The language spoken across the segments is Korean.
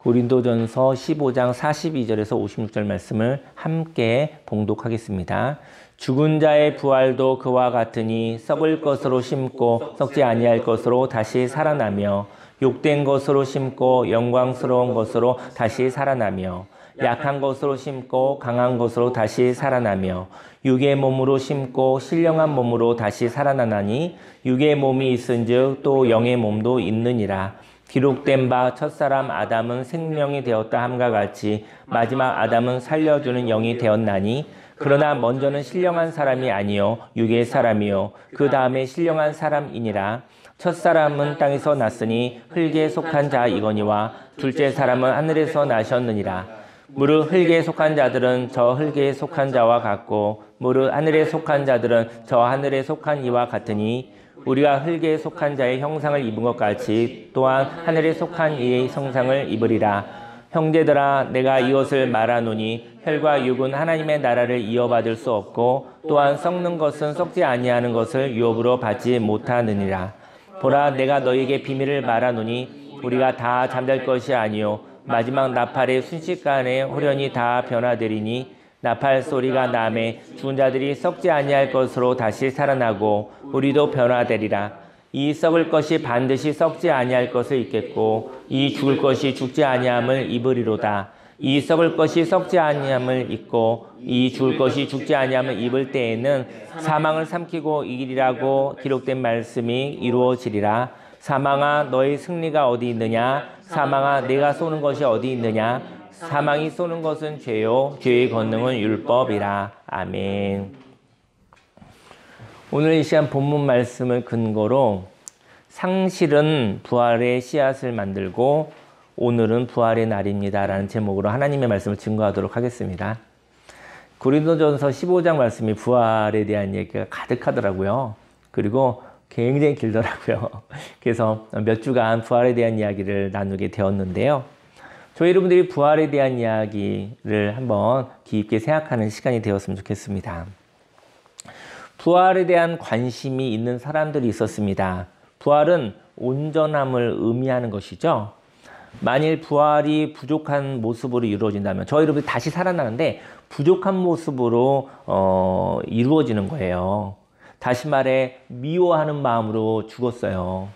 고린도전서 15장 42절에서 56절 말씀을 함께 봉독하겠습니다. 죽은 자의 부활도 그와 같으니 썩을 것으로 심고 썩지 아니할 것으로 다시 살아나며 욕된 것으로 심고 영광스러운 것으로 다시 살아나며 약한 것으로 심고 강한 것으로 다시 살아나며 육의 몸으로 심고 신령한 몸으로 다시 살아나나니 육의 몸이 있은즉 또 영의 몸도 있느니라. 기록된 바 첫사람 아담은 생명이 되었다 함과 같이 마지막 아담은 살려주는 영이 되었나니 그러나 먼저는 신령한 사람이 아니요 육의 사람이요 그 다음에 신령한 사람이니라. 첫사람은 땅에서 났으니 흙에 속한 자이거니와 둘째 사람은 하늘에서 나셨느니라. 무릇 흙에 속한 자들은 저 흙에 속한 자와 같고 무릇 하늘에 속한 자들은 저 하늘에 속한 이와 같으니 우리가 흙에 속한 자의 형상을 입은 것 같이 또한 하늘에 속한 이의 형상을 입으리라. 형제들아 내가 이것을 말하노니 혈과 육은 하나님의 나라를 이어받을 수 없고 또한 썩는 것은 썩지 아니하는 것을 유업으로 받지 못하느니라. 보라 내가 너희에게 비밀을 말하노니 우리가 다 잠잘 것이 아니요 마지막 나팔의 순식간에 호련히 다 변화되리니 나팔 소리가 나매 죽은 자들이 썩지 아니할 것으로 다시 살아나고 우리도 변화되리라. 이 썩을 것이 반드시 썩지 아니할 것을 입겠고 이 죽을 것이 죽지 아니함을 입으리로다. 이 썩을 것이 썩지 아니함을 입고 이 죽을 것이 죽지 아니함을 입을 때에는 사망을 삼키고 이기리라고 기록된 말씀이 이루어지리라. 사망아 너의 승리가 어디 있느냐? 사망아 내가 쏘는 것이 어디 있느냐? 사망이 쏘는 것은 죄요 죄의 권능은 율법이라. 아멘. 오늘 이 시간 본문 말씀을 근거로 상실은 부활의 씨앗을 만들고 오늘은 부활의 날입니다 라는 제목으로 하나님의 말씀을 증거하도록 하겠습니다. 고린도전서 15장 말씀이 부활에 대한 얘기가 가득하더라고요. 그리고 굉장히 길더라고요. 그래서 몇 주간 부활에 대한 이야기를 나누게 되었는데요. 저희 여러분들이 부활에 대한 이야기를 한번 깊게 생각하는 시간이 되었으면 좋겠습니다. 부활에 대한 관심이 있는 사람들이 있었습니다. 부활은 온전함을 의미하는 것이죠. 만일 부활이 부족한 모습으로 이루어진다면 저희 여러분들이 다시 살아나는데 부족한 모습으로 이루어지는 거예요. 다시 말해 미워하는 마음으로 죽었어요.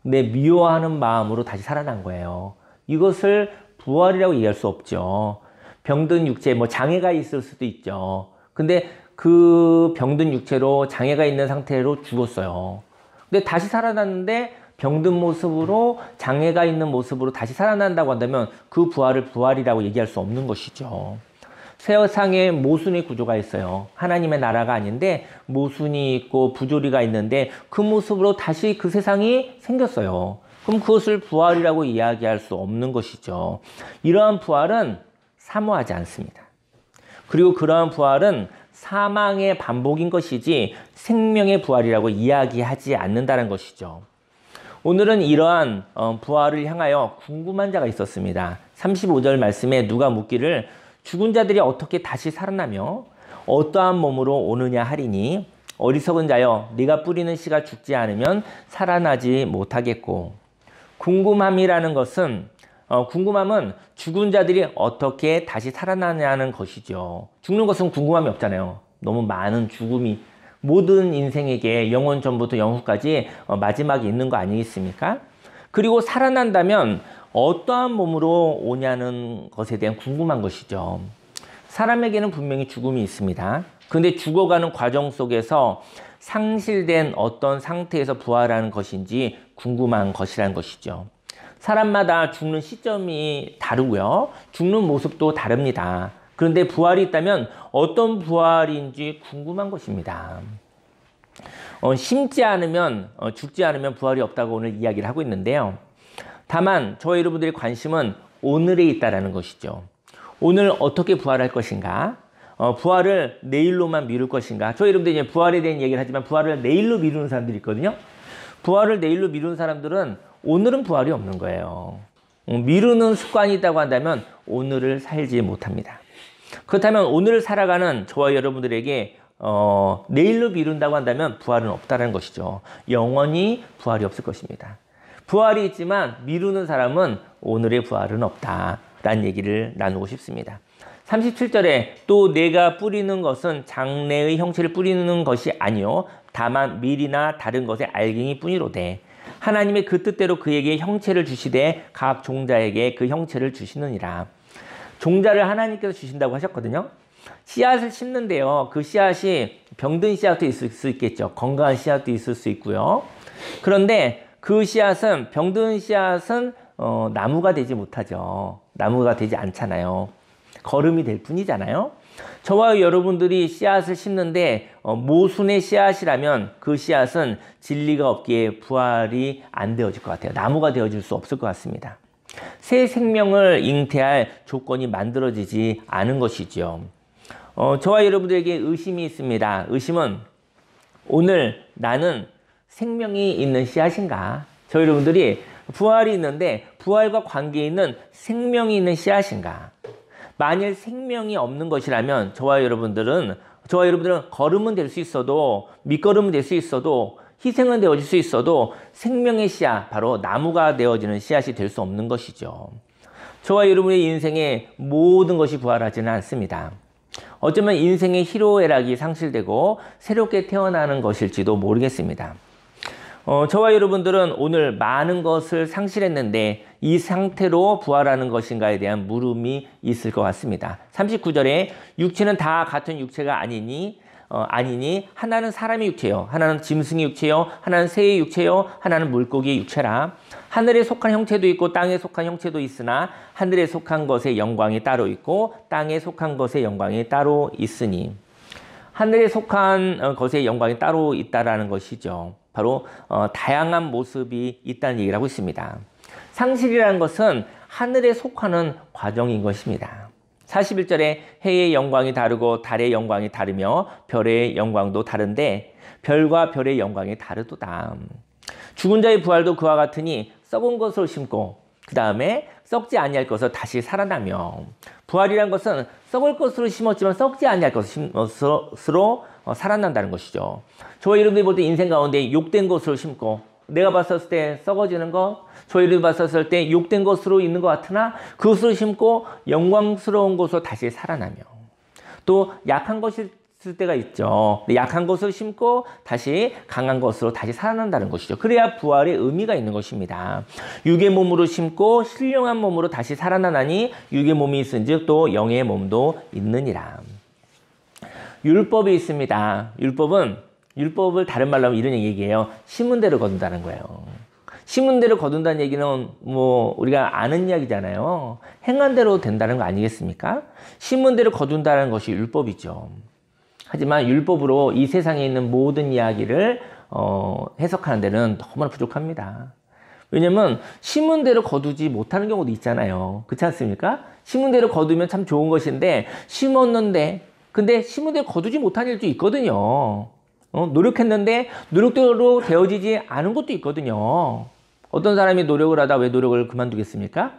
근데 미워하는 마음으로 다시 살아난 거예요. 이것을 부활이라고 얘기할 수 없죠. 병든 육체, 장애가 있을 수도 있죠. 근데 그 병든 육체로 장애가 있는 상태로 죽었어요. 근데 다시 살아났는데 병든 모습으로 장애가 있는 모습으로 다시 살아난다고 한다면 그 부활을 부활이라고 얘기할 수 없는 것이죠. 세상에 모순의 구조가 있어요. 하나님의 나라가 아닌데 모순이 있고 부조리가 있는데 그 모습으로 다시 그 세상이 생겼어요. 그럼 그것을 부활이라고 이야기할 수 없는 것이죠. 이러한 부활은 사모하지 않습니다. 그리고 그러한 부활은 사망의 반복인 것이지 생명의 부활이라고 이야기하지 않는다는 것이죠. 오늘은 이러한 부활을 향하여 궁금한 자가 있었습니다. 35절 말씀에 누가 묻기를 죽은 자들이 어떻게 다시 살아나며 어떠한 몸으로 오느냐 하리니 어리석은 자여 네가 뿌리는 씨가 죽지 않으면 살아나지 못하겠고. 궁금함이라는 것은 궁금함은 죽은 자들이 어떻게 다시 살아나냐는 것이죠. 죽는 것은 궁금함이 없잖아요. 너무 많은 죽음이 모든 인생에게 영원 전부터 영후까지 마지막이 있는 거 아니겠습니까? 그리고 살아난다면 어떠한 몸으로 오냐는 것에 대한 궁금한 것이죠. 사람에게는 분명히 죽음이 있습니다. 그런데 죽어가는 과정 속에서 상실된 어떤 상태에서 부활하는 것인지 궁금한 것이라는 것이죠. 사람마다 죽는 시점이 다르고요. 죽는 모습도 다릅니다. 그런데 부활이 있다면 어떤 부활인지 궁금한 것입니다. 심지 않으면 죽지 않으면 부활이 없다고 오늘 이야기를 하고 있는데요. 다만 저희 여러분들의 관심은 오늘에 있다라는 것이죠. 오늘 어떻게 부활할 것인가? 부활을 내일로만 미룰 것인가? 저희 여러분들이 이제 부활에 대한 얘기를 하지만 부활을 내일로 미루는 사람들이 있거든요. 부활을 내일로 미루는 사람들은 오늘은 부활이 없는 거예요. 미루는 습관이 있다고 한다면 오늘을 살지 못합니다. 그렇다면 오늘을 살아가는 저와 여러분들에게 내일로 미룬다고 한다면 부활은 없다는 것이죠. 영원히 부활이 없을 것입니다. 부활이 있지만 미루는 사람은 오늘의 부활은 없다라는 얘기를 나누고 싶습니다. 37절에 또 내가 뿌리는 것은 장래의 형체를 뿌리는 것이 아니요 다만 밀이나 다른 것의 알갱이 뿐이로되 하나님의 그 뜻대로 그에게 형체를 주시되 각 종자에게 그 형체를 주시느니라. 종자를 하나님께서 주신다고 하셨거든요. 씨앗을 심는데요. 그 씨앗이 병든 씨앗도 있을 수 있겠죠. 건강한 씨앗도 있을 수 있고요. 그런데 그 씨앗은 병든 씨앗은 나무가 되지 못하죠. 나무가 되지 않잖아요. 거름이 될 뿐이잖아요. 저와 여러분들이 씨앗을 심는데 모순의 씨앗이라면 그 씨앗은 진리가 없기에 부활이 안 되어질 것 같아요. 나무가 되어질 수 없을 것 같습니다. 새 생명을 잉태할 조건이 만들어지지 않은 것이죠. 저와 여러분들에게 의심이 있습니다. 의심은 오늘 나는 생명이 있는 씨앗인가? 저 여러분들이 부활이 있는데 부활과 관계 있는 생명이 있는 씨앗인가? 만일 생명이 없는 것이라면 저와 여러분들은 걸음은 될 수 있어도 밑거름은 될 수 있어도 희생은 되어질 수 있어도 생명의 씨앗, 바로 나무가 되어지는 씨앗이 될 수 없는 것이죠. 저와 여러분의 인생의 모든 것이 부활하지는 않습니다. 어쩌면 인생의 희로애락이 상실되고 새롭게 태어나는 것일지도 모르겠습니다. 저와 여러분들은 오늘 많은 것을 상실했는데 이 상태로 부활하는 것인가에 대한 물음이 있을 것 같습니다. 39절에 육체는 다 같은 육체가 아니니 하나는 사람의 육체요, 하나는 짐승의 육체요, 하나는 새의 육체요, 하나는 물고기의 육체라. 하늘에 속한 형체도 있고 땅에 속한 형체도 있으나 하늘에 속한 것의 영광이 따로 있고 땅에 속한 것의 영광이 따로 있으니. 하늘에 속한 것의 영광이 따로 있다라는 것이죠. 바로 다양한 모습이 있다는 얘기를 하고 있습니다. 상실이라는 것은 하늘에 속하는 과정인 것입니다. 41절에 해의 영광이 다르고 달의 영광이 다르며 별의 영광도 다른데 별과 별의 영광이 다르도다. 죽은 자의 부활도 그와 같으니 썩은 것을 심고 그 다음에 썩지 아니할 것을 다시 살아나며. 부활이란 것은 썩을 것으로 심었지만 썩지 아니할 것을 심었으로 살아난다는 것이죠. 저와 여러분들이 볼 때 인생 가운데 욕된 것으로 심고 내가 봤었을 때 썩어지는 것, 저와 여러분이 봤었을 때 욕된 것으로 있는 것 같으나 그것으로 심고 영광스러운 것으로 다시 살아나며. 또 약한 것이 있을 때가 있죠. 약한 것을 심고 다시 강한 것으로 다시 살아난다는 것이죠. 그래야 부활의 의미가 있는 것입니다. 육의 몸으로 심고 신령한 몸으로 다시 살아나나니 육의 몸이 있은즉 또 영의 몸도 있느니라. 율법이 있습니다. 율법을 다른 말로 하면 이런 얘기예요. 심은 대로 거둔다는 거예요. 심은 대로 거둔다는 얘기는 우리가 아는 이야기잖아요. 행한 대로 된다는 거 아니겠습니까? 심은 대로 거둔다는 것이 율법이죠. 하지만 율법으로 이 세상에 있는 모든 이야기를 해석하는 데는 너무나 부족합니다. 왜냐면 심은 대로 거두지 못하는 경우도 있잖아요. 그렇지 않습니까? 심은 대로 거두면 참 좋은 것인데 심었는데 근데 심은 대로 거두지 못한 일도 있거든요. 노력했는데 노력대로 되어지지 않은 것도 있거든요. 어떤 사람이 노력을 하다 왜 노력을 그만두겠습니까?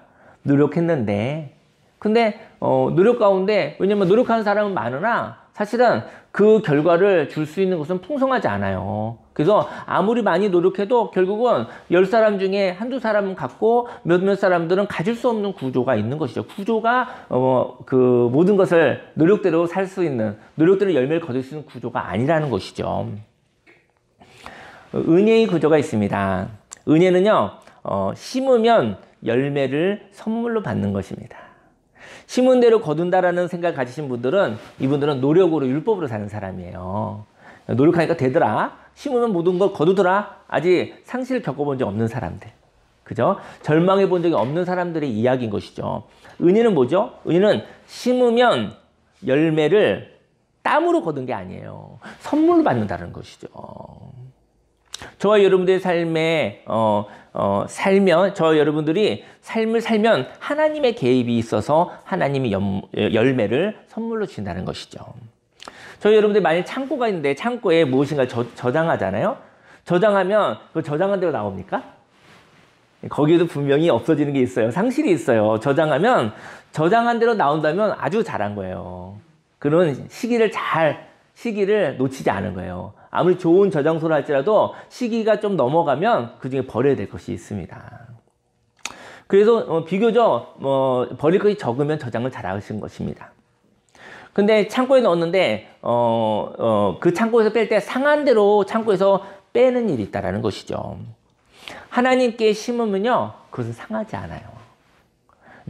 노력했는데 근데 노력 가운데 왜냐면 노력하는 사람은 많으나 사실은 그 결과를 줄 수 있는 것은 풍성하지 않아요. 그래서 아무리 많이 노력해도 결국은 10사람 중에 한두 사람은 갖고 몇몇 사람들은 가질 수 없는 구조가 있는 것이죠. 구조가 그 모든 것을 노력대로 살 수 있는, 노력대로 열매를 거둘 수 있는 구조가 아니라는 것이죠. 은혜의 구조가 있습니다. 은혜는요, 심으면 열매를 선물로 받는 것입니다. 심은 대로 거둔다라는 생각을 가지신 분들은 이분들은 노력으로 율법으로 사는 사람이에요. 노력하니까 되더라. 심으면 모든 걸 거두더라. 아직 상실을 겪어본 적 없는 사람들. 그죠? 절망해 본 적이 없는 사람들의 이야기인 것이죠. 은혜는 뭐죠? 은혜는 심으면 열매를 땀으로 거둔 게 아니에요. 선물로 받는다는 것이죠. 저와 여러분들의 삶에 저와 여러분들이 삶을 살면 하나님의 개입이 있어서 하나님이 열매를 선물로 주신다는 것이죠. 저희 여러분들 만약 창고가 있는데 창고에 무엇인가 저장하잖아요. 저장하면 그 저장한 대로 나옵니까? 거기에도 분명히 없어지는 게 있어요. 상실이 있어요. 저장하면 저장한 대로 나온다면 아주 잘한 거예요. 그런 시기를 잘 시기를 놓치지 않은 거예요. 아무리 좋은 저장소를 할지라도 시기가 좀 넘어가면 그중에 버려야 될 것이 있습니다. 그래서 비교적 버릴 것이 적으면 저장을 잘하신 것입니다. 근데 창고에 넣었는데 그 창고에서 뺄 때 상한 대로 창고에서 빼는 일이 있다는 것이죠. 하나님께 심으면요, 그것은 상하지 않아요.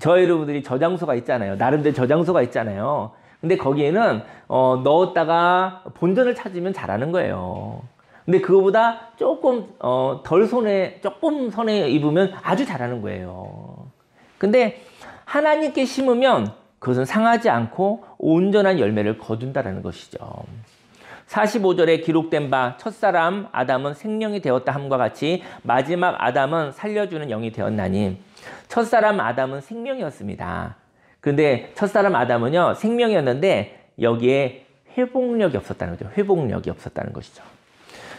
저 여러분들이 저장소가 있잖아요. 나름대로 저장소가 있잖아요. 근데 거기에는 넣었다가 본전을 찾으면 잘하는 거예요. 근데 그거보다 조금 조금 손해 입으면 아주 잘하는 거예요. 근데 하나님께 심으면 그것은 상하지 않고 온전한 열매를 거둔다는 것이죠. 45절에 기록된 바 첫사람 아담은 생명이 되었다 함과 같이 마지막 아담은 살려주는 영이 되었나니, 첫사람 아담은 생명이었습니다. 근데 첫사람 아담은요, 생명이었는데 여기에 회복력이 없었다는 거죠. 회복력이 없었다는 것이죠.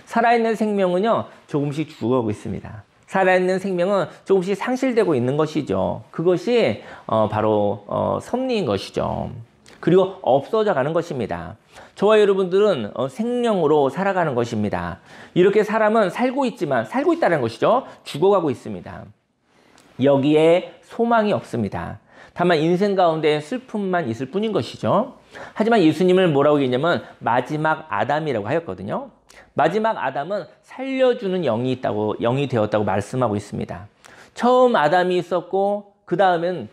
살아있는 생명은요, 조금씩 죽어가고 있습니다. 살아있는 생명은 조금씩 상실되고 있는 것이죠. 그것이 바로 섭리인 것이죠. 그리고 없어져 가는 것입니다. 저와 여러분들은 생명으로 살아가는 것입니다. 이렇게 사람은 살고 있다는 것이죠. 죽어가고 있습니다. 여기에 소망이 없습니다. 다만 인생 가운데 슬픔만 있을 뿐인 것이죠. 하지만 예수님을 뭐라고 얘기했냐면 마지막 아담이라고 하였거든요. 마지막 아담은 살려주는 영이 되었다고 말씀하고 있습니다. 처음 아담이 있었고 그 다음에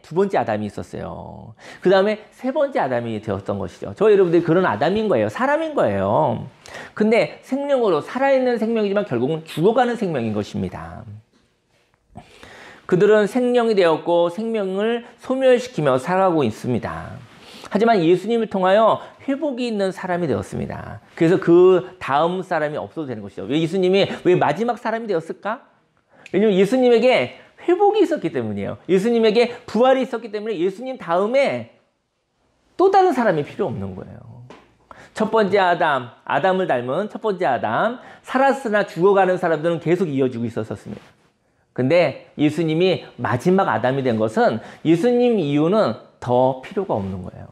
두 번째 아담이 있었어요. 그 다음에 세 번째 아담이 되었던 것이죠. 저 여러분들이 그런 아담인 거예요. 사람인 거예요. 근데 생명으로 살아있는 생명이지만 결국은 죽어가는 생명인 것입니다. 그들은 생명이 되었고 생명을 소멸시키며 살아가고 있습니다. 하지만 예수님을 통하여 회복이 있는 사람이 되었습니다. 그래서 그 다음 사람이 없어도 되는 것이죠. 왜 예수님이 왜 마지막 사람이 되었을까? 왜냐하면 예수님에게 회복이 있었기 때문이에요. 예수님에게 부활이 있었기 때문에 예수님 다음에 또 다른 사람이 필요 없는 거예요. 첫 번째 아담을 닮은 첫 번째 아담, 살았으나 죽어가는 사람들은 계속 이어지고 있었습니다. 근데 예수님이 마지막 아담이 된 것은 예수님 이후는 더 필요가 없는 거예요.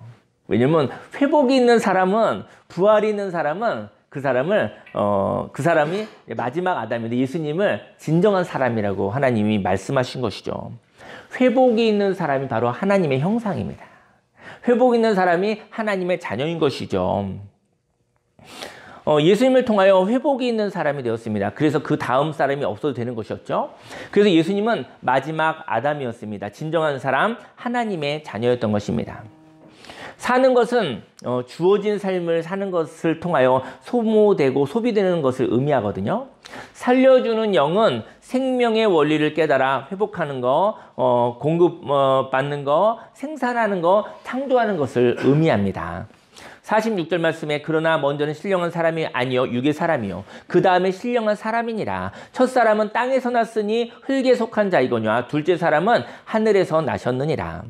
왜냐면 회복이 있는 사람은, 부활이 있는 사람은 그 사람이 마지막 아담인데 예수님을 진정한 사람이라고 하나님이 말씀하신 것이죠. 회복이 있는 사람이 바로 하나님의 형상입니다. 회복 있는 사람이 하나님의 자녀인 것이죠. 예수님을 통하여 회복이 있는 사람이 되었습니다. 그래서 그 다음 사람이 없어도 되는 것이었죠. 그래서 예수님은 마지막 아담이었습니다. 진정한 사람, 하나님의 자녀였던 것입니다. 사는 것은 주어진 삶을 사는 것을 통하여 소모되고 소비되는 것을 의미하거든요. 살려주는 영은 생명의 원리를 깨달아 회복하는 거, 공급받는 거, 생산하는 거, 창조하는 것을 의미합니다. 46절 말씀에 그러나 먼저는 신령한 사람이 아니요 육의 사람이요 그 다음에 신령한 사람이니라. 첫사람은 땅에서 났으니 흙에 속한 자이거니와 둘째 사람은 하늘에서 나셨느니라.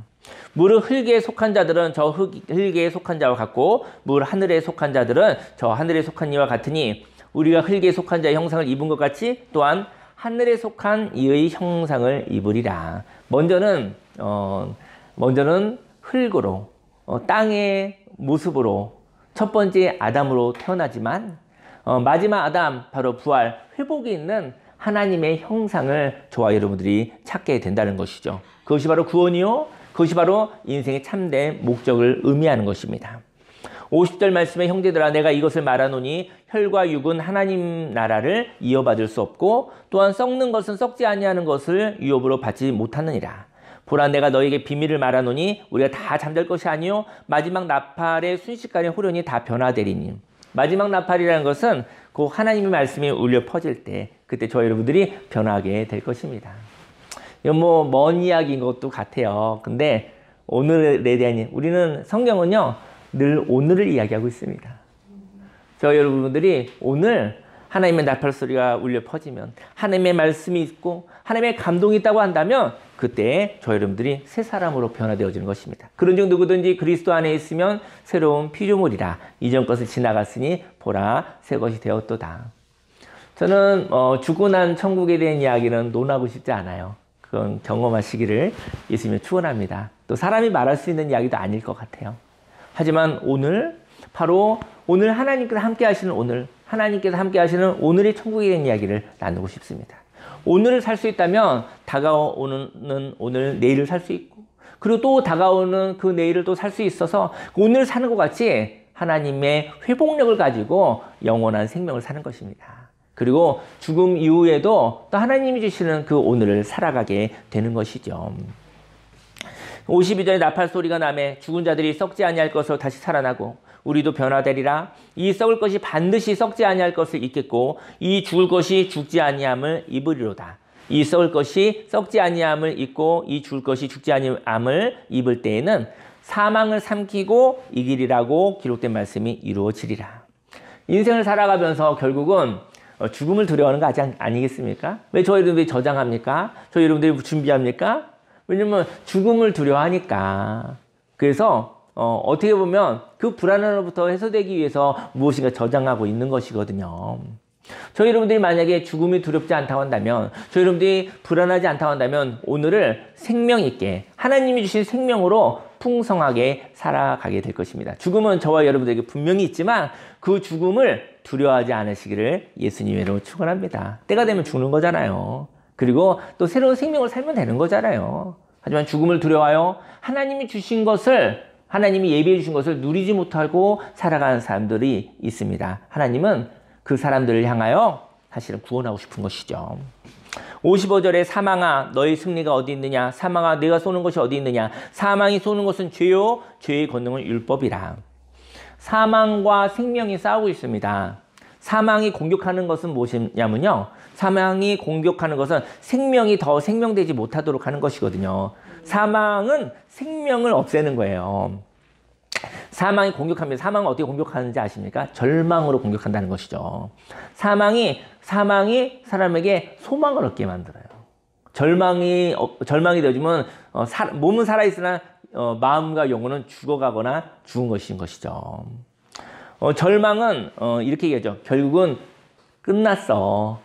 물 흙에 속한 자들은 저 흙에 속한 자와 같고 물 하늘에 속한 자들은 저 하늘에 속한 이와 같으니 우리가 흙에 속한 자의 형상을 입은 것 같이 또한 하늘에 속한 이의 형상을 입으리라. 먼저는 흙으로 땅의 모습으로 첫 번째 아담으로 태어나지만 마지막 아담 바로 부활 회복이 있는 하나님의 형상을 저와 여러분들이 찾게 된다는 것이죠. 그것이 바로 구원이요 그것이 바로 인생의 참된 목적을 의미하는 것입니다. 50절 말씀에 형제들아 내가 이것을 말하노니 혈과 육은 하나님 나라를 이어받을 수 없고 또한 썩는 것은 썩지 아니하는 것을 유업으로 받지 못하느니라. 보라 내가 너에게 비밀을 말하노니 우리가 다 잠들 것이 아니요 마지막 나팔의 순식간에 호련히 다 변화되리니. 마지막 나팔이라는 것은 그 하나님의 말씀이 울려 퍼질 때 그때 저 여러분들이 변하게 될 것입니다. 이건 먼 이야기인 것도 같아요. 근데 오늘에 대한 우리는 성경은요 늘 오늘을 이야기하고 있습니다. 저 여러분들이 오늘 하나님의 나팔 소리가 울려 퍼지면 하나님의 말씀이 있고 하나님의 감동이 있다고 한다면 그때 저 여러분들이 새 사람으로 변화되어지는 것입니다. 그런즉 누구든지 그리스도 안에 있으면 새로운 피조물이라. 이전 것은 지나갔으니 보라 새 것이 되었도다. 저는 죽고 난 천국에 대한 이야기는 논하고 싶지 않아요. 그건 경험하시기를 예수님이 축원합니다. 또 사람이 말할 수 있는 이야기도 아닐 것 같아요. 하지만 오늘 바로 오늘 하나님께서 함께 하시는 오늘, 하나님께서 함께 하시는 오늘의 천국에 대한 이야기를 나누고 싶습니다. 오늘을 살 수 있다면 다가오는 오늘, 내일을 살 수 있고, 그리고 또 다가오는 그 내일을 또 살 수 있어서 오늘 사는 것 같이 하나님의 회복력을 가지고 영원한 생명을 사는 것입니다. 그리고 죽음 이후에도 또 하나님이 주시는 그 오늘을 살아가게 되는 것이죠. 52절에 나팔 소리가 나매 죽은 자들이 썩지 아니할 것으로 다시 살아나고 우리도 변화되리라. 이 썩을 것이 반드시 썩지 아니할 것을 입겠고 이 죽을 것이 죽지 아니함을 입으리로다. 이 썩을 것이 썩지 아니함을 입고 이 죽을 것이 죽지 아니함을 입을 때에는 사망을 삼키고 이기리라고 기록된 말씀이 이루어지리라. 인생을 살아가면서 결국은 죽음을 두려워하는 거 아니겠습니까? 왜 저희 여러분들이 저장합니까? 저희 여러분들이 준비합니까? 왜냐면 죽음을 두려워하니까. 그래서 어떻게 보면 그 불안으로부터 해소되기 위해서 무엇인가 저장하고 있는 것이거든요. 저희 여러분들이 만약에 죽음이 두렵지 않다고 한다면, 저희 여러분들이 불안하지 않다고 한다면 오늘을 생명 있게 하나님이 주신 생명으로 풍성하게 살아가게 될 것입니다. 죽음은 저와 여러분들에게 분명히 있지만 그 죽음을 두려워하지 않으시기를 예수님으로 축원합니다. 때가 되면 죽는 거잖아요. 그리고 또 새로운 생명을 살면 되는 거잖아요. 하지만 죽음을 두려워하여 하나님이 주신 것을, 하나님이 예비해 주신 것을 누리지 못하고 살아가는 사람들이 있습니다. 하나님은 그 사람들을 향하여 사실은 구원하고 싶은 것이죠. 55절에 사망아 너의 승리가 어디 있느냐, 사망아 내가 쏘는 것이 어디 있느냐, 사망이 쏘는 것은 죄요 죄의 권능은 율법이라. 사망과 생명이 싸우고 있습니다. 사망이 공격하는 것은 무엇이냐면요, 사망이 공격하는 것은 생명이 더 생명되지 못하도록 하는 것이거든요. 사망은 생명을 없애는 거예요. 사망이 공격합니다. 사망은 어떻게 공격하는지 아십니까? 절망으로 공격한다는 것이죠. 사망이 사람에게 소망을 얻게 만들어요. 절망이 되어지면 몸은 살아있으나 마음과 영혼은 죽어가거나 죽은 것인 것이죠. 절망은 이렇게 얘기하죠. 결국은 끝났어.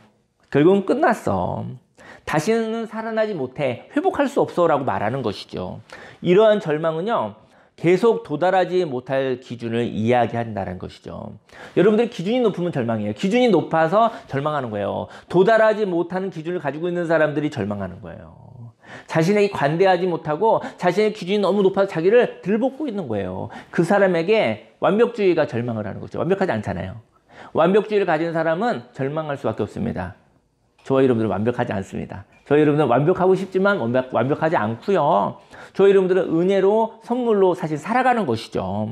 다시는 살아나지 못해. 회복할 수 없어 라고 말하는 것이죠. 이러한 절망은요, 계속 도달하지 못할 기준을 이야기한다는 것이죠. 여러분들이 기준이 높으면 절망이에요. 기준이 높아서 절망하는 거예요. 도달하지 못하는 기준을 가지고 있는 사람들이 절망하는 거예요. 자신에게 관대하지 못하고 자신의 기준이 너무 높아서 자기를 들볶고 있는 거예요. 그 사람에게 완벽주의가 절망을 하는 거죠. 완벽하지 않잖아요. 완벽주의를 가진 사람은 절망할 수밖에 없습니다. 저와 여러분들은 완벽하지 않습니다. 저희 여러분들은 완벽하고 싶지만 완벽하지 않고요. 저희 여러분들은 은혜로, 선물로 사실 살아가는 것이죠.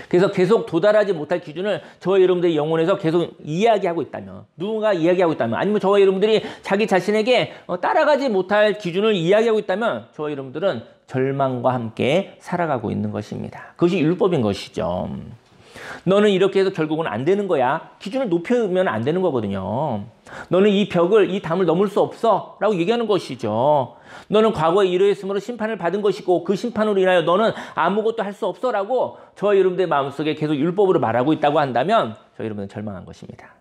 그래서 계속 도달하지 못할 기준을 저와 여러분들의 영혼에서 계속 이야기하고 있다면, 누군가 이야기하고 있다면, 아니면 저와 여러분들이 자기 자신에게 따라가지 못할 기준을 이야기하고 있다면 저와 여러분들은 절망과 함께 살아가고 있는 것입니다. 그것이 율법인 것이죠. 너는 이렇게 해서 결국은 안 되는 거야. 기준을 높이면 안 되는 거거든요. 너는 이 담을 넘을 수 없어 라고 얘기하는 것이죠. 너는 과거에 이러했으므로 심판을 받은 것이고 그 심판으로 인하여 너는 아무것도 할 수 없어 라고 저와 여러분들의 마음속에 계속 율법으로 말하고 있다고 한다면 저희 여러분은 절망한 것입니다.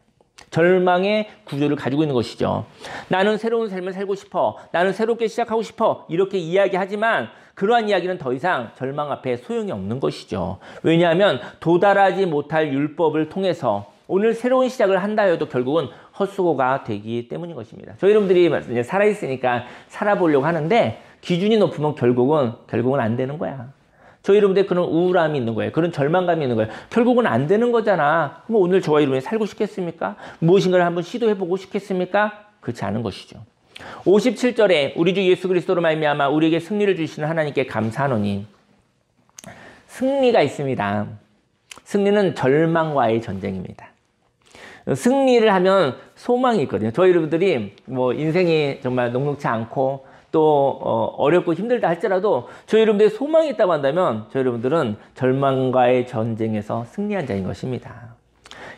절망의 구조를 가지고 있는 것이죠. 나는 새로운 삶을 살고 싶어. 나는 새롭게 시작하고 싶어. 이렇게 이야기하지만 그러한 이야기는 더 이상 절망 앞에 소용이 없는 것이죠. 왜냐하면 도달하지 못할 율법을 통해서 오늘 새로운 시작을 한다 해도 결국은 헛수고가 되기 때문인 것입니다. 저희 여러분들이 살아있으니까 살아보려고 하는데 기준이 높으면 결국은 안 되는 거야. 저희 여러분들 그런 우울함이 있는 거예요. 그런 절망감이 있는 거예요. 결국은 안 되는 거잖아. 그럼 오늘 저와 여러분이 살고 싶겠습니까? 무엇인가를 한번 시도해보고 싶겠습니까? 그렇지 않은 것이죠. 57절에 우리 주 예수 그리스도로 말미암아 우리에게 승리를 주시는 하나님께 감사하노니. 승리가 있습니다. 승리는 절망과의 전쟁입니다. 승리를 하면 소망이 있거든요. 저희 여러분들이 인생이 정말 녹록지 않고 또 어렵고 힘들다 할지라도 저희 여러분들이 소망이 있다고 한다면 저희 여러분들은 절망과의 전쟁에서 승리한 자인 것입니다.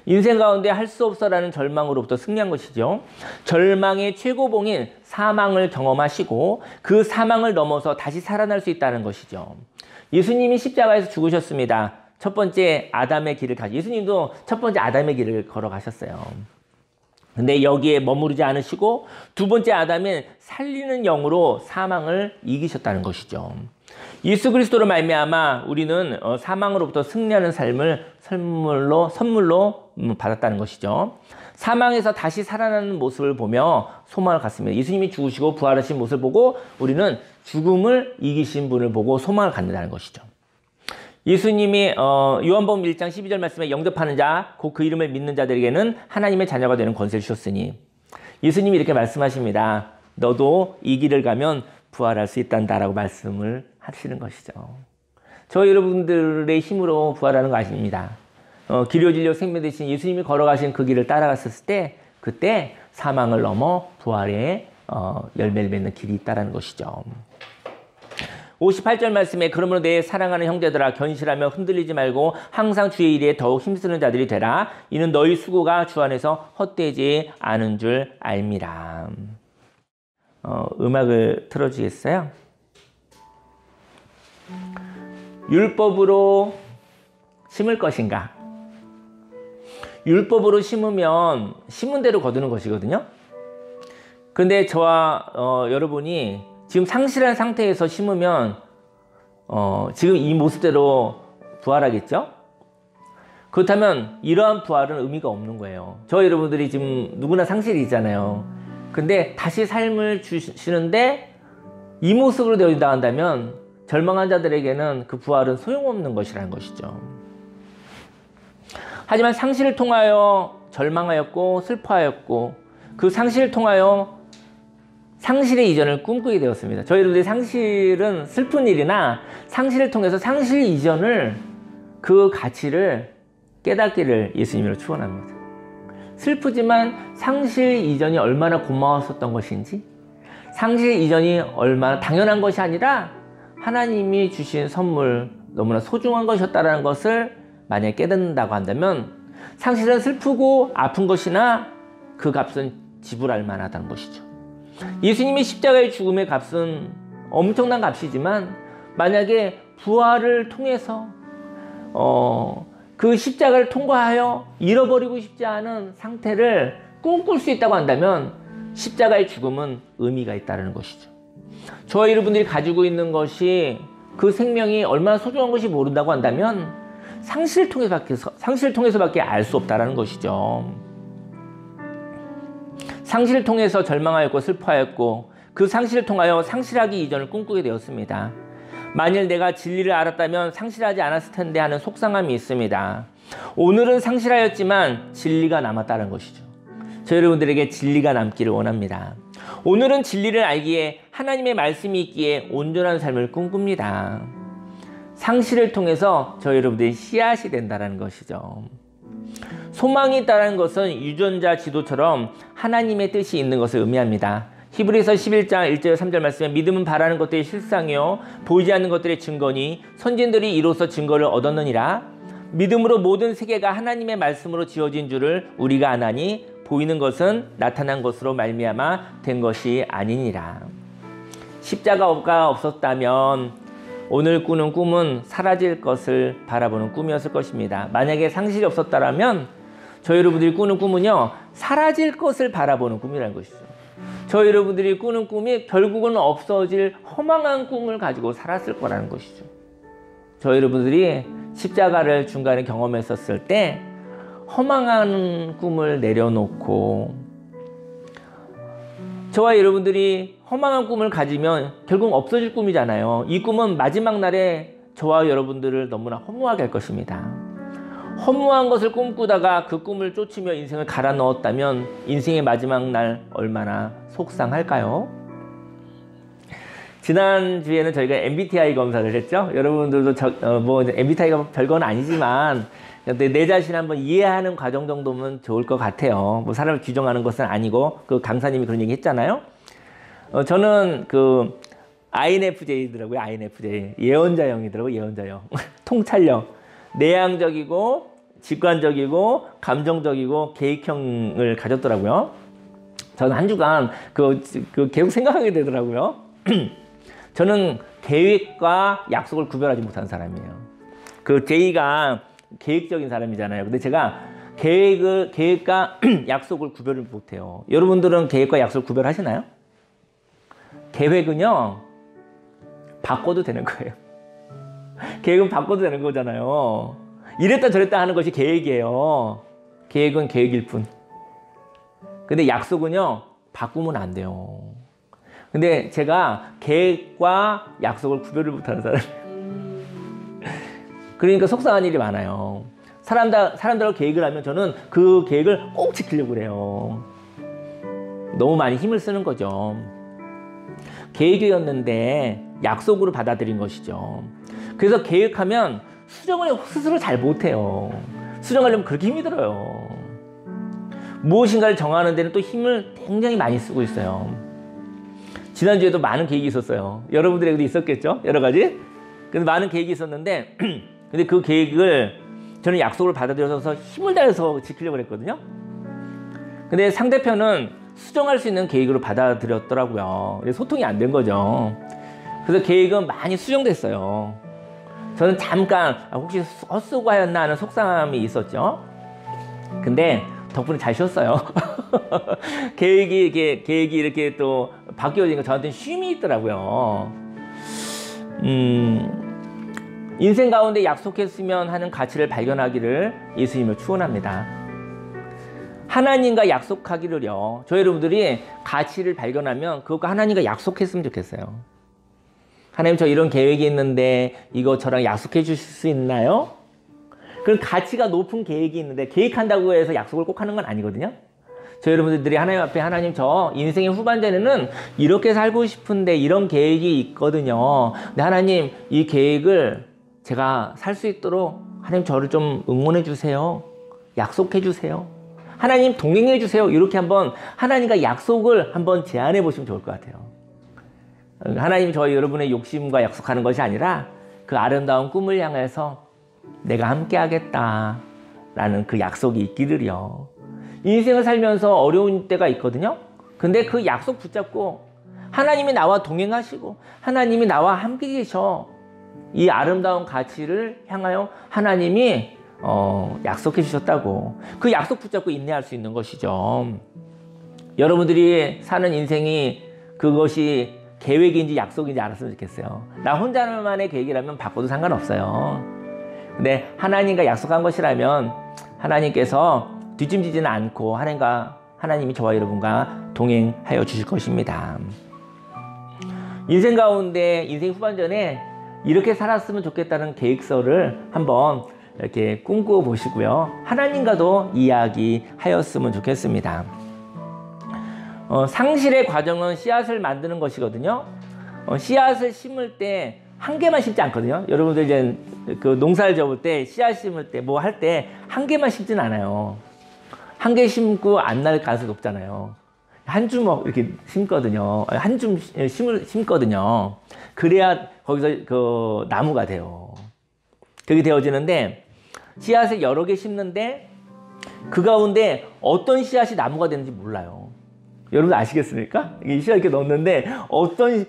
인생 가운데 할 수 없어라는 절망으로부터 승리한 것이죠. 절망의 최고봉인 사망을 경험하시고 그 사망을 넘어서 다시 살아날 수 있다는 것이죠. 예수님이 십자가에서 죽으셨습니다. 첫 번째 아담의 길을 예수님도 첫 번째 아담의 길을 걸어가셨어요. 근데 여기에 머무르지 않으시고 두 번째 아담은 살리는 영으로 사망을 이기셨다는 것이죠. 예수 그리스도로 말미암아 우리는 사망으로부터 승리하는 삶을 선물로 받았다는 것이죠. 사망에서 다시 살아나는 모습을 보며 소망을 갖습니다. 예수님이 죽으시고 부활하신 모습을 보고 우리는 죽음을 이기신 분을 보고 소망을 갖는다는 것이죠. 예수님이 요한복음 1장 12절 말씀에 영접하는 자, 곧 그 이름을 믿는 자들에게는 하나님의 자녀가 되는 권세를 주셨으니, 예수님이 이렇게 말씀하십니다. 너도 이 길을 가면 부활할 수 있단다라고 말씀을 하시는 것이죠. 저 여러분들의 힘으로 부활하는 거 아닙니다. 기료 진료 생명 되신 예수님이 걸어가신 그 길을 따라갔을 때 그때 사망을 넘어 부활의 열매를 맺는 길이 있다는 것이죠. 58절 말씀에 그러므로 내 사랑하는 형제들아 견실하며 흔들리지 말고 항상 주의 일에 더욱 힘쓰는 자들이 되라. 이는 너희 수고가 주 안에서 헛되지 않은 줄 알미라. 음악을 틀어주겠어요? 율법으로 심을 것인가? 율법으로 심으면 심은 대로 거두는 것이거든요. 그런데 저와 여러분이 지금 상실한 상태에서 심으면 지금 이 모습대로 부활하겠죠? 그렇다면 이러한 부활은 의미가 없는 거예요. 저 여러분들이 지금 누구나 상실이 있잖아요. 근데 다시 삶을 주시는데 이 모습으로 되어진다 한다면 절망한 자들에게는 그 부활은 소용없는 것이라는 것이죠. 하지만 상실을 통하여 절망하였고 슬퍼하였고 그 상실을 통하여 상실의 이전을 꿈꾸게 되었습니다. 저희 여러분들이 상실은 슬픈 일이나 상실을 통해서 상실 이전을 그 가치를 깨닫기를 예수님으로 축원합니다. 슬프지만 상실 이전이 얼마나 고마웠었던 것인지, 상실 이전이 얼마나 당연한 것이 아니라 하나님이 주신 선물 너무나 소중한 것이었다는 것을 만약에 깨닫는다고 한다면 상실은 슬프고 아픈 것이나 그 값은 지불할 만하다는 것이죠. 예수님의 십자가의 죽음의 값은 엄청난 값이지만 만약에 부활을 통해서 그 십자가를 통과하여 잃어버리고 싶지 않은 상태를 꿈꿀 수 있다고 한다면 십자가의 죽음은 의미가 있다는 것이죠. 저와 여러분들이 가지고 있는 것이 그 생명이 얼마나 소중한 것이 모른다고 한다면 상실을 통해서밖에 알 수 없다는 것이죠. 상실을 통해서 절망하였고 슬퍼하였고 그 상실을 통하여 상실하기 이전을 꿈꾸게 되었습니다. 만일 내가 진리를 알았다면 상실하지 않았을 텐데 하는 속상함이 있습니다. 오늘은 상실하였지만 진리가 남았다는 것이죠. 저 여러분들에게 진리가 남기를 원합니다. 오늘은 진리를 알기에 하나님의 말씀이 있기에 온전한 삶을 꿈꿉니다. 상실을 통해서 저 여러분들이 씨앗이 된다는 것이죠. 소망이 있다는 것은 유전자 지도처럼 하나님의 뜻이 있는 것을 의미합니다. 히브리서 11장 1절 3절 말씀에 믿음은 바라는 것들의 실상이요 보이지 않는 것들의 증거니 선진들이 이로써 증거를 얻었느니라. 믿음으로 모든 세계가 하나님의 말씀으로 지어진 줄을 우리가 아나니 보이는 것은 나타난 것으로 말미암아 된 것이 아니니라. 십자가가 없었다면 오늘 꾸는 꿈은 사라질 것을 바라보는 꿈이었을 것입니다. 만약에 상실이 없었다면 저 여러분들이 꾸는 꿈은요 사라질 것을 바라보는 꿈이라는 것이죠. 저 여러분들이 꾸는 꿈이 결국은 없어질 허망한 꿈을 가지고 살았을 거라는 것이죠. 저 여러분들이 십자가를 중간에 경험했었을 때 허망한 꿈을 내려놓고 저와 여러분들이 허망한 꿈을 가지면 결국 없어질 꿈이잖아요. 이 꿈은 마지막 날에 저와 여러분들을 너무나 허무하게 할 것입니다. 허무한 것을 꿈꾸다가 그 꿈을 쫓으며 인생을 갈아 넣었다면 인생의 마지막 날 얼마나 속상할까요? 지난주에는 저희가 MBTI 검사를 했죠. 여러분들도 MBTI가 별건 아니지만 내 자신 한번 이해하는 과정 정도면 좋을 것 같아요. 뭐 사람을 규정하는 것은 아니고 그 강사님이 그런 얘기 했잖아요. 저는 그 INFJ더라고요. INFJ 예언자형이더라고요. 예언자형 통찰력 내향적이고 직관적이고 감정적이고 계획형을 가졌더라고요. 저는 한 주간 계속 생각하게 되더라고요. 저는 계획과 약속을 구별하지 못한 사람이에요. 그 J가 계획적인 사람이잖아요. 근데 제가 계획과 약속을 구별을 못해요. 여러분들은 계획과 약속을 구별하시나요? 계획은요 바꿔도 되는 거예요. 계획은 바꿔도 되는 거잖아요. 이랬다 저랬다 하는 것이 계획이에요. 계획은 계획일 뿐. 근데 약속은요, 바꾸면 안 돼요. 근데 제가 계획과 약속을 구별을 못하는 사람이에요. 그러니까 속상한 일이 많아요. 사람들하고 계획을 하면 저는 그 계획을 꼭 지키려고 그래요. 너무 많이 힘을 쓰는 거죠. 계획이었는데 약속으로 받아들인 것이죠. 그래서 계획하면 수정을 스스로 잘 못해요. 수정하려면 그렇게 힘이 들어요. 무엇인가를 정하는 데는 또 힘을 굉장히 많이 쓰고 있어요. 지난주에도 많은 계획이 있었어요. 여러분들에게도 있었겠죠? 여러 가지. 근데 많은 계획이 있었는데 근데 그 계획을 저는 약속을 받아들여서 힘을 다해서 지키려고 했거든요. 근데 상대편은 수정할 수 있는 계획으로 받아들였더라고요. 소통이 안 된 거죠. 그래서 계획은 많이 수정됐어요. 저는 잠깐 혹시 헛수고 하였나 하는 속상함이 있었죠. 근데 덕분에 잘 쉬었어요. 계획이 이렇게 또 바뀌어지니까 저한테는 쉼이 있더라고요. 인생 가운데 약속했으면 하는 가치를 발견하기를 예수님을 축원합니다. 하나님과 약속하기를요. 저희 여러분들이 가치를 발견하면 그것과 하나님과 약속했으면 좋겠어요. 하나님, 저 이런 계획이 있는데 이거 저랑 약속해 주실 수 있나요? 그런 가치가 높은 계획이 있는데 계획한다고 해서 약속을 꼭 하는 건 아니거든요. 저희 여러분들이 하나님 앞에 하나님, 저 인생의 후반전에는 이렇게 살고 싶은데 이런 계획이 있거든요. 근데 하나님, 이 계획을 제가 살 수 있도록 하나님 저를 좀 응원해 주세요. 약속해 주세요. 하나님 동행해 주세요. 이렇게 한번 하나님과 약속을 한번 제안해 보시면 좋을 것 같아요. 하나님, 저희 여러분의 욕심과 약속하는 것이 아니라 그 아름다운 꿈을 향해서 내가 함께 하겠다라는 그 약속이 있기를요. 인생을 살면서 어려운 때가 있거든요. 근데 그 약속 붙잡고 하나님이 나와 동행하시고 하나님이 나와 함께 계셔. 이 아름다운 가치를 향하여 하나님이 약속해 주셨다고. 그 약속 붙잡고 인내할 수 있는 것이죠. 여러분들이 사는 인생이 그것이 계획인지 약속인지 알았으면 좋겠어요. 나 혼자만의 계획이라면 바꿔도 상관없어요. 근데 하나님과 약속한 것이라면 하나님께서 뒤짐지지는 않고 하나님이 저와 여러분과 동행하여 주실 것입니다. 인생 가운데 인생 후반전에 이렇게 살았으면 좋겠다는 계획서를 한번 이렇게 꿈꾸어 보시고요. 하나님과도 이야기하였으면 좋겠습니다. 상실의 과정은 씨앗을 만드는 것이거든요. 씨앗을 심을 때 한 개만 심지 않거든요. 여러분들 이제 그 농사를 접을 때 씨앗 심을 때 뭐 할 때 한 개만 심진 않아요. 한 개 심고 안 날 가능성이 높잖아요. 한 주먹 이렇게 심거든요. 한 줌 심거든요. 그래야 거기서 그 나무가 돼요. 그게 되어지는데 씨앗을 여러 개 심는데 그 가운데 어떤 씨앗이 나무가 되는지 몰라요. 여러분 아시겠습니까? 이 씨앗 이렇게 넣었는데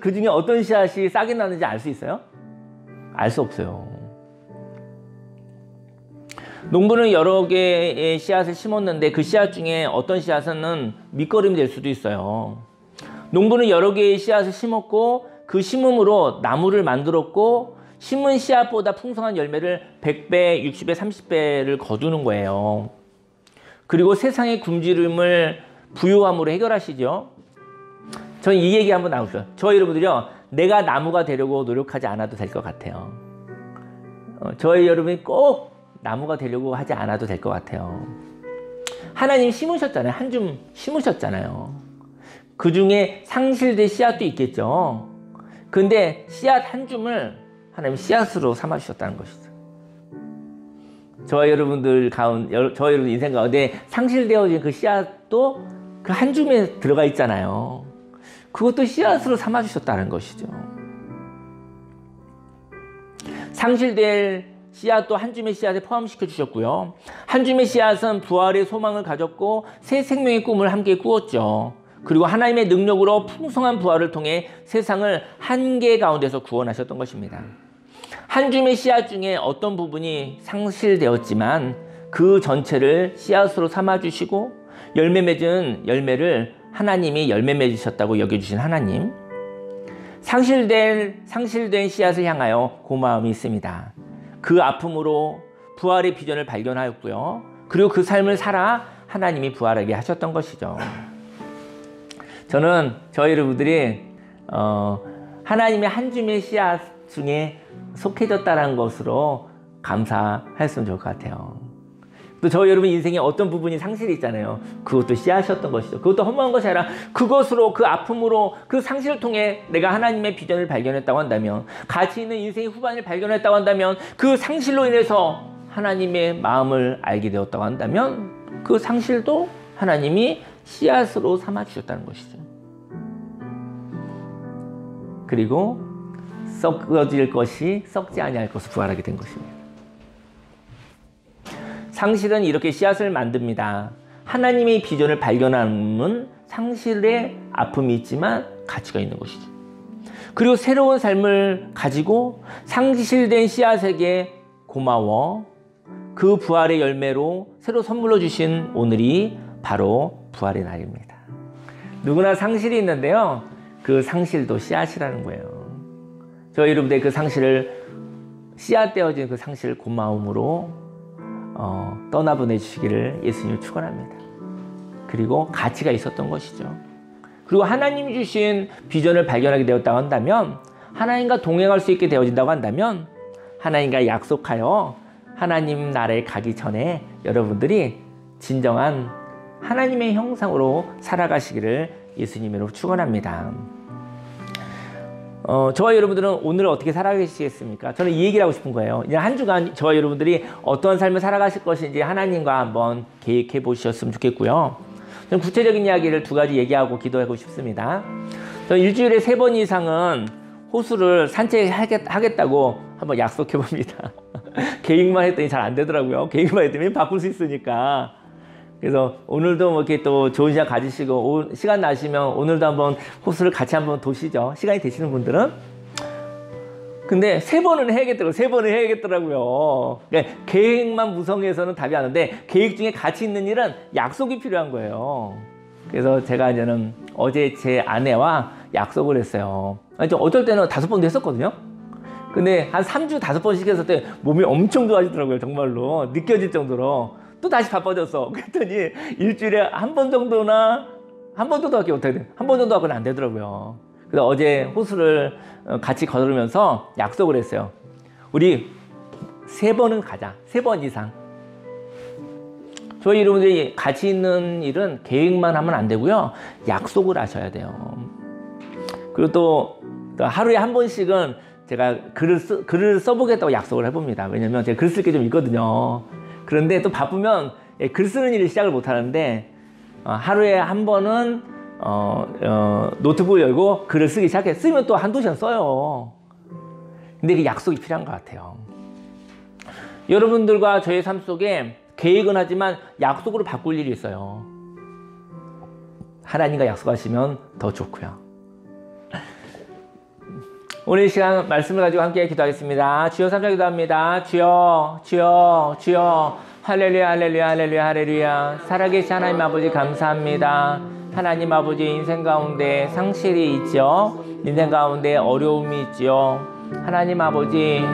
그 중에 어떤 씨앗이 싹이 나는지 알 수 있어요? 알 수 없어요. 농부는 여러 개의 씨앗을 심었는데 그 씨앗 중에 어떤 씨앗은 밑거름이 될 수도 있어요. 농부는 여러 개의 씨앗을 심었고 그 심음으로 나무를 만들었고 심은 씨앗보다 풍성한 열매를 100배, 60배, 30배를 거두는 거예요. 그리고 세상의 굶주림을 부유함으로 해결하시죠. 저는 이 얘기 한번 나누죠. 저희 여러분들이요, 내가 나무가 되려고 노력하지 않아도 될 것 같아요. 저희 여러분이 꼭 나무가 되려고 하지 않아도 될 것 같아요. 하나님 심으셨잖아요. 한 줌 심으셨잖아요. 그 중에 상실된 씨앗도 있겠죠. 근데 씨앗 한 줌을 하나님 씨앗으로 삼아주셨다는 것이죠. 저희 여러분들 저희 여러분 인생 가운데 상실되어진 그 씨앗도 그 한 줌에 들어가 있잖아요. 그것도 씨앗으로 삼아주셨다는 것이죠. 상실될 씨앗도 한 줌의 씨앗에 포함시켜 주셨고요. 한 줌의 씨앗은 부활의 소망을 가졌고 새 생명의 꿈을 함께 꾸었죠. 그리고 하나님의 능력으로 풍성한 부활을 통해 세상을 한계 가운데서 구원하셨던 것입니다. 한 줌의 씨앗 중에 어떤 부분이 상실되었지만 그 전체를 씨앗으로 삼아주시고 열매 맺은 열매를 하나님이 열매 맺으셨다고 여겨주신 하나님. 상실된 씨앗을 향하여 고마움이 있습니다. 그 아픔으로 부활의 비전을 발견하였고요. 그리고 그 삶을 살아 하나님이 부활하게 하셨던 것이죠. 저는 저희 여러분들이 하나님의 한 줌의 씨앗 중에 속해졌다는 것으로 감사했으면 좋을 것 같아요. 또 저희 여러분 인생에 어떤 부분이 상실이 있잖아요. 그것도 씨앗이었던 것이죠. 그것도 허무한 것이 아니라 그것으로, 그 아픔으로, 그 상실을 통해 내가 하나님의 비전을 발견했다고 한다면, 가치 있는 인생의 후반을 발견했다고 한다면, 그 상실로 인해서 하나님의 마음을 알게 되었다고 한다면, 그 상실도 하나님이 씨앗으로 삼아 주셨다는 것이죠. 그리고 썩어질 것이 썩지 아니할 것을 부활하게 된 것입니다. 상실은 이렇게 씨앗을 만듭니다. 하나님의 비전을 발견하는 상실의 아픔이 있지만 가치가 있는 것이죠. 그리고 새로운 삶을 가지고 상실된 씨앗에게 고마워 그 부활의 열매로 새로 선물로 주신 오늘이 바로 부활의 날입니다. 누구나 상실이 있는데요. 그 상실도 씨앗이라는 거예요. 저희 여러분들의 그 상실을, 씨앗 되어진 그 상실을 고마움으로 떠나보내 주시기를 예수님을 축원합니다. 그리고 가치가 있었던 것이죠. 그리고 하나님이 주신 비전을 발견하게 되었다고 한다면, 하나님과 동행할 수 있게 되어진다고 한다면, 하나님과 약속하여 하나님 나라에 가기 전에 여러분들이 진정한 하나님의 형상으로 살아가시기를 예수님으로 축원합니다. 저와 여러분들은 오늘 어떻게 살아가시겠습니까? 저는 이 얘기를 하고 싶은 거예요. 이제 한 주간 저와 여러분들이 어떠한 삶을 살아가실 것인지 하나님과 한번 계획해 보셨으면 좋겠고요. 저는 구체적인 이야기를 두 가지 얘기하고 기도하고 싶습니다. 저는 일주일에 3번 이상은 호수를 산책하겠다고 한번 약속해 봅니다. 계획만 했더니 잘 안 되더라고요. 계획만 했더니 바꿀 수 있으니까. 그래서 오늘도 뭐 이렇게 또 좋은 시간 가지시고 시간 나시면 오늘도 한번 호수를 같이 한번 도시죠. 시간이 되시는 분들은. 근데 3번은 해야겠더라고요. 3번은 해야겠더라고요. 그러니까 계획만 무성해서는 답이 안 오는데 계획 중에 가치 있는 일은 약속이 필요한 거예요. 그래서 제가 이제는 어제 제 아내와 약속을 했어요. 어쩔 때는 5번도 했었거든요. 근데 한 3주 5번씩 했을 때 몸이 엄청 좋아지더라고요. 정말로 느껴질 정도로. 또 다시 바빠졌어. 그랬더니 일주일에 한 번 정도나, 한 번 정도밖에 못하거든요. 한 번 정도 하고는 안 되더라고요. 그래서 어제 호수를 같이 걸으면서 약속을 했어요. 우리 3번은 가자. 3번 이상. 저희 여러분들이 가치 있는 일은 계획만 하면 안 되고요. 약속을 하셔야 돼요. 그리고 또 하루에 한 번씩은 제가 글을 써보겠다고 약속을 해봅니다. 왜냐면 제가 글 쓸 게 좀 있거든요. 그런데 또 바쁘면 글 쓰는 일을 시작을 못 하는데 하루에 한 번은 노트북을 열고 글을 쓰기 시작해. 쓰면 또 한두 시간 써요. 근데 그 약속이 필요한 것 같아요. 여러분들과 저의 삶 속에 계획은 하지만 약속으로 바꿀 일이 있어요. 하나님과 약속하시면 더 좋고요. 오늘 이 시간 말씀을 가지고 함께 기도하겠습니다. 주여 삼자 기도합니다. 주여, 주여, 주여. 할렐루야, 할렐루야, 할렐루야, 할렐루야. 살아계신 하나님 아버지 감사합니다. 하나님 아버지 인생 가운데 상실이 있죠. 인생 가운데 어려움이 있죠. 하나님 아버지,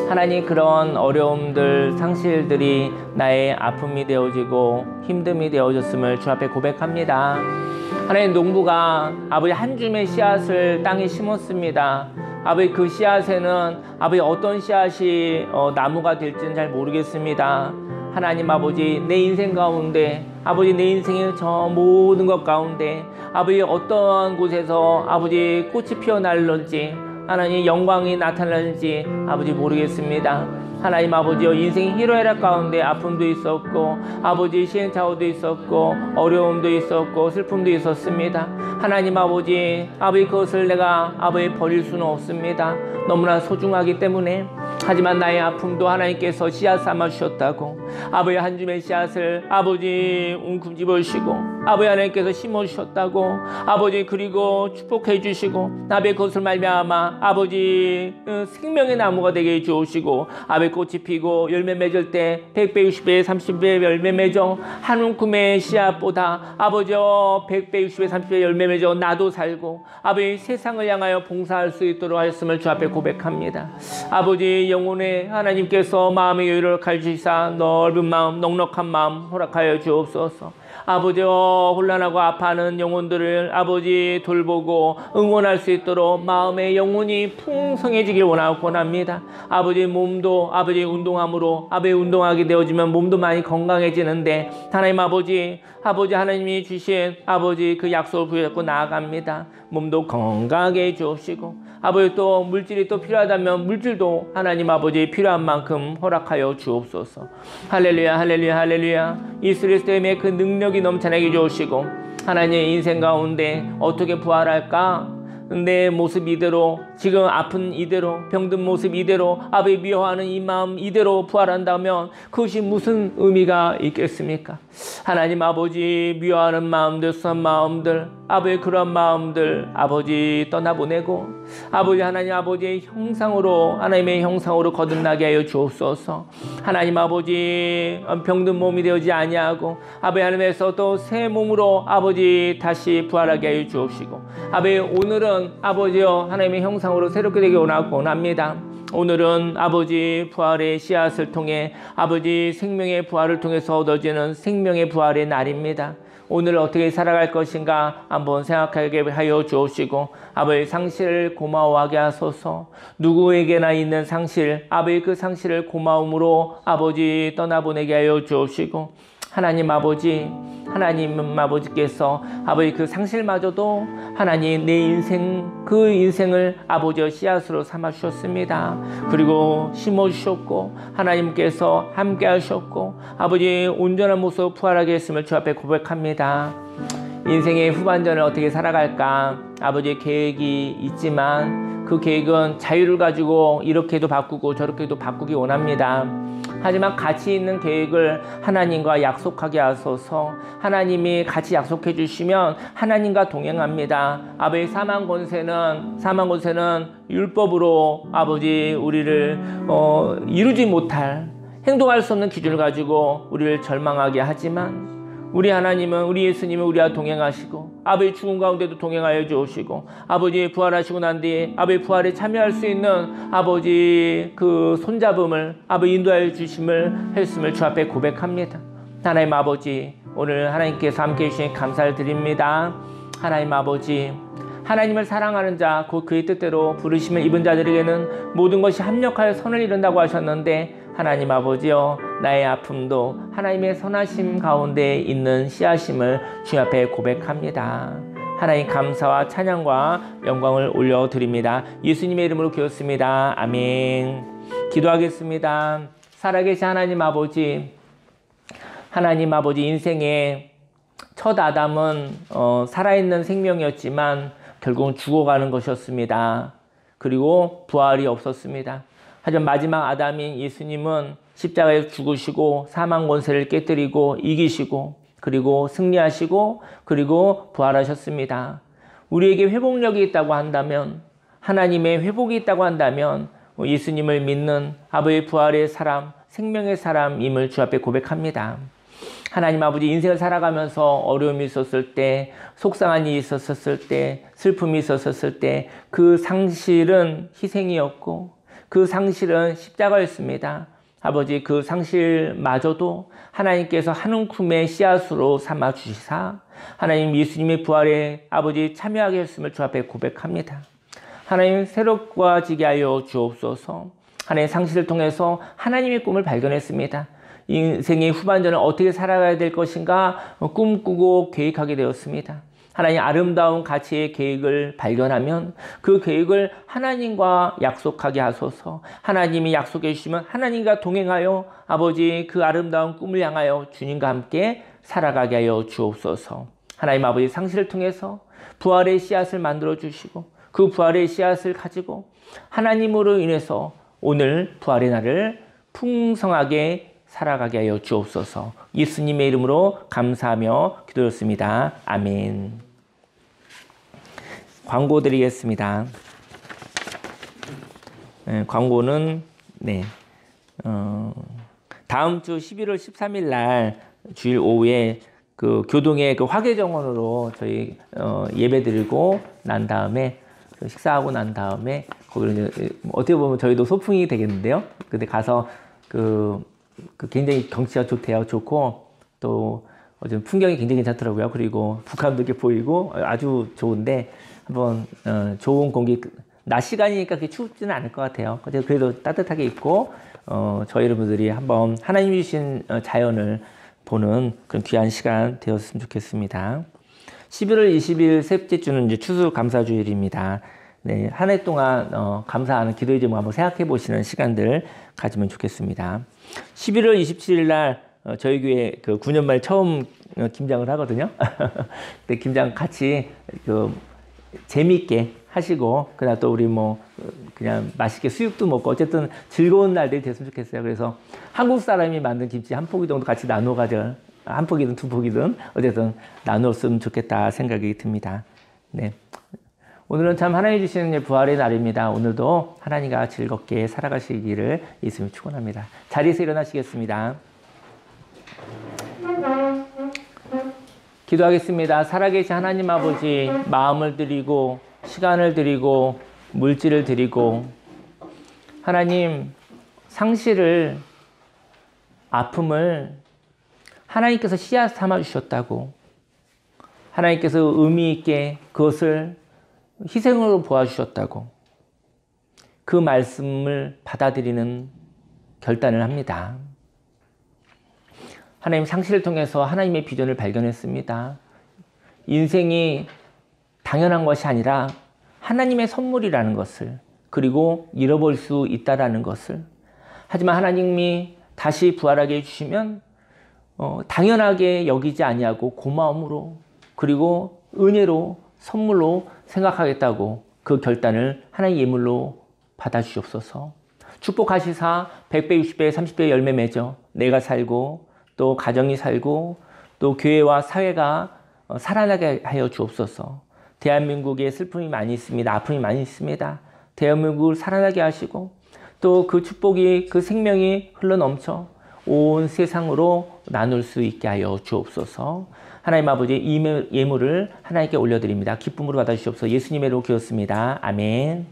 하나님 그런 어려움들, 상실들이 나의 아픔이 되어지고 힘듦이 되어졌음을 주 앞에 고백합니다. 하나님 농부가 아버지 한 줌의 씨앗을 땅에 심었습니다. 아버지 그 씨앗에는 아버지 어떤 씨앗이 나무가 될지는 잘 모르겠습니다. 하나님 아버지 내 인생 가운데 아버지 내 인생의 저 모든 것 가운데 아버지 어떠한 곳에서 아버지 꽃이 피어날는지 하나님 영광이 나타날지 아버지 모르겠습니다. 하나님 아버지여 인생의 희로애락 가운데 아픔도 있었고 아버지 시행착오도 있었고 어려움도 있었고 슬픔도 있었습니다. 하나님 아버지 그것을 내가 아버지 버릴 수는 없습니다. 너무나 소중하기 때문에 하지만 나의 아픔도 하나님께서 씨앗 삼아 주셨다고, 아버지 한 줌의 씨앗을 아버지 움큼집으시고 아버지 하나님께서 심어 주셨다고, 아버지 그리고 축복해 주시고 아버지 그것을 말미암아 아버지 생명의 나무가 되게 해 주시고, 아버지 꽃이 피고 열매 맺을 때 100배 60배 30배 열매 맺어 한 움큼의 씨앗보다 아버지 100배 60배 30배 열매 맺어 나도 살고 아버지 세상을 향하여 봉사할 수 있도록 하였음을 주 앞에 고백합니다. 아버지 영혼에 하나님께서 마음의 여유를 가르치사 넓은 마음 넉넉한 마음 허락하여 주옵소서. 아버지 혼란하고 아파하는 영혼들을 아버지 돌보고 응원할 수 있도록 마음의 영혼이 풍성해지길 원합니다. 아버지 몸도 아버지 운동함으로 아버지 운동하게 되어지면 몸도 많이 건강해지는데, 하나님 아버지 하나님이 주신 아버지 그 약속을 붙잡고 나아갑니다. 몸도 건강하게 해주옵시고 아버지 또 물질이 또 필요하다면 물질도 하나님 아버지 필요한 만큼 허락하여 주옵소서. 할렐루야 할렐루야 할렐루야. 예수 그리스도의 그 능력이 넘쳐나게 해주시고 하나님 인생 가운데 어떻게 부활할까? 내 모습 이대로, 지금 아픈 이대로, 병든 모습 이대로, 아버지 미워하는 이 마음 이대로 부활한다면 그것이 무슨 의미가 있겠습니까? 하나님 아버지 미워하는 마음들, 수한 마음들, 아버지 그런 마음들 아버지 떠나보내고 아버지 하나님 아버지의 형상으로, 하나님의 형상으로 거듭나게 하여 주옵소서. 하나님 아버지 병든 몸이 되어지 아니하고 아버지 하나님에서 또 새 몸으로 아버지 다시 부활하게 하여 주옵시고, 아버지 오늘은 아버지여 하나님의 형상으로 새롭게 되기 원합니다. 오늘은 아버지 부활의 씨앗을 통해 아버지 생명의 부활을 통해서 얻어지는 생명의 부활의 날입니다. 오늘 어떻게 살아갈 것인가 한번 생각하게 하여 주옵시고 아버지 상실을 고마워하게 하소서. 누구에게나 있는 상실, 아버지 그 상실을 고마움으로 아버지 떠나보내게 하여 주옵시고, 하나님 아버지께서 아버지 그 상실마저도 하나님 내 인생 그 인생을 아버지의 씨앗으로 삼아 주셨습니다. 그리고 심어 주셨고 하나님께서 함께 하셨고 아버지 온전한 모습 부활하게 했음을 주 앞에 고백합니다. 인생의 후반전을 어떻게 살아갈까 아버지의 계획이 있지만 그 계획은 자유를 가지고 이렇게도 바꾸고 저렇게도 바꾸기 원합니다. 하지만 가치 있는 계획을 하나님과 약속하게 하소서. 하나님이 같이 약속해 주시면 하나님과 동행합니다. 아버지 사망 권세는 율법으로 아버지 우리를 이루지 못할, 행동할 수 없는 기준을 가지고 우리를 절망하게 하지만 우리 하나님은, 우리 예수님은 우리와 동행하시고 아버지 죽음 가운데도 동행하여 주시고 아버지 부활하시고 난 뒤에 아버지 부활에 참여할 수 있는 아버지 그 손잡음을 아버지 인도하여 주심을 했음을 주 앞에 고백합니다. 하나님 아버지, 오늘 하나님께서 함께해 주시니 감사를 드립니다. 하나님 아버지, 하나님을 사랑하는 자 곧 그의 뜻대로 부르심을 입은 자들에게는 모든 것이 합력하여 선을 이룬다고 하셨는데, 하나님 아버지여, 나의 아픔도 하나님의 선하심 가운데 있는 씨앗임을 주 앞에 고백합니다. 하나님 감사와 찬양과 영광을 올려드립니다. 예수님의 이름으로 기도했습니다. 아멘. 기도하겠습니다. 살아계신 하나님 아버지, 인생의 첫 아담은 살아있는 생명이었지만 결국은 죽어가는 것이었습니다. 그리고 부활이 없었습니다. 하지만 마지막 아담인 예수님은 십자가에서 죽으시고 사망 권세를 깨뜨리고 이기시고 그리고 승리하시고 그리고 부활하셨습니다. 우리에게 회복력이 있다고 한다면, 하나님의 회복이 있다고 한다면 예수님을 믿는 아버지의 부활의 사람, 생명의 사람임을 주 앞에 고백합니다. 하나님 아버지, 인생을 살아가면서 어려움이 있었을 때, 속상한 일이 있었을 때, 슬픔이 있었을 때 그 상실은 희생이었고 그 상실은 십자가였습니다. 아버지, 그 상실마저도 하나님께서 한 움큼의 씨앗으로 삼아 주시사 하나님 예수님의 부활에 아버지 참여하게 했음을 주 앞에 고백합니다. 하나님 새롭게 하여 주옵소서. 하나님의 상실을 통해서 하나님의 꿈을 발견했습니다. 인생의 후반전을 어떻게 살아가야 될 것인가 꿈꾸고 계획하게 되었습니다. 하나님 아름다운 가치의 계획을 발견하면 그 계획을 하나님과 약속하게 하소서. 하나님이 약속해 주시면 하나님과 동행하여 아버지 그 아름다운 꿈을 향하여 주님과 함께 살아가게 하여 주옵소서. 하나님 아버지, 상실을 통해서 부활의 씨앗을 만들어 주시고 그 부활의 씨앗을 가지고 하나님으로 인해서 오늘 부활의 날을 풍성하게 살아가게 하여 주옵소서. 예수님의 이름으로 감사하며 기도했습니다. 아멘. 광고 드리겠습니다. 광고는 다음 주 11월 13일 날 주일 오후에 그 교동의 그 화계정원으로 저희 예배 드리고 난 다음에 식사하고 난 다음에 거기를 어떻게 보면 저희도 소풍이 되겠는데요. 근데 가서 그 굉장히 경치가 좋대요. 좋고 또 좀 풍경이 굉장히 괜찮더라고요. 그리고 북한도 이렇게 보이고 아주 좋은데 한번 좋은 공기, 낮 시간이니까 그렇게 춥지는 않을 것 같아요. 그래도 따뜻하게 입고 저희 여러분들이 한번 하나님 주신 자연을 보는 그런 귀한 시간 되었으면 좋겠습니다. 11월 20일 셋째 주는 이제 추수감사주일입니다. 네, 한 해 동안 감사하는 기도의 제목 한번 생각해 보시는 시간들 가지면 좋겠습니다. 11월 27일 날 저희 교회 그 9년 만에 처음 김장을 하거든요. 근데 김장 같이 재미있게 하시고 그날 또 우리 그냥 맛있게 수육도 먹고 어쨌든 즐거운 날들이 됐으면 좋겠어요. 그래서 한국 사람이 만든 김치 한 포기 정도 같이 나눠 가져, 한 포기든 두 포기든 어쨌든 나눴으면 좋겠다 생각이 듭니다. 네. 오늘은 참 하나님 주시는 부활의 날입니다. 오늘도 하나님과 즐겁게 살아가시기를 예수님 축원합니다. 자리에서 일어나시겠습니다. 기도하겠습니다. 살아계신 하나님 아버지, 마음을 드리고 시간을 드리고 물질을 드리고 하나님 상실을, 아픔을 하나님께서 씨앗 삼아 주셨다고, 하나님께서 의미 있게 그것을 희생으로 보아주셨다고 그 말씀을 받아들이는 결단을 합니다. 하나님 상실을 통해서 하나님의 비전을 발견했습니다. 인생이 당연한 것이 아니라 하나님의 선물이라는 것을, 그리고 잃어버릴 수 있다라는 것을, 하지만 하나님이 다시 부활하게 해주시면 당연하게 여기지 아니하고 고마움으로 그리고 은혜로 선물로 생각하겠다고 그 결단을 하나님의 예물로 받아주시옵소서. 축복하시사 100배, 60배, 30배 열매 맺어 내가 살고 또 가정이 살고 또 교회와 사회가 살아나게 하여 주옵소서. 대한민국에 슬픔이 많이 있습니다. 아픔이 많이 있습니다. 대한민국을 살아나게 하시고 또 그 축복이, 그 생명이 흘러넘쳐 온 세상으로 나눌 수 있게 하여 주옵소서. 하나님 아버지, 이 예물을 하나님께 올려드립니다. 기쁨으로 받아주시옵소서. 예수님의 이름으로 기도했습니다. 아멘.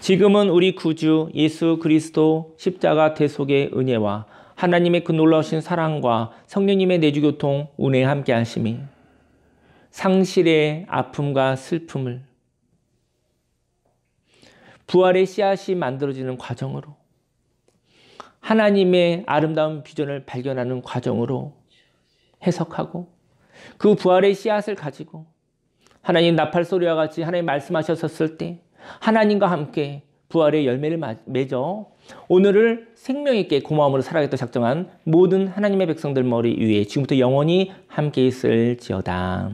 지금은 우리 구주 예수 그리스도 십자가 대속의 은혜와 하나님의 그 놀라우신 사랑과 성령님의 내주교통 은혜 함께 하심이 상실의 아픔과 슬픔을 부활의 씨앗이 만들어지는 과정으로, 하나님의 아름다운 비전을 발견하는 과정으로 해석하고 그 부활의 씨앗을 가지고 하나님 나팔 소리와 같이 하나님 말씀하셨을 때 하나님과 함께 부활의 열매를 맺어 오늘을 생명 있게 고마움으로 살아가겠다 작정한 모든 하나님의 백성들 머리 위에 지금부터 영원히 함께 있을지어다.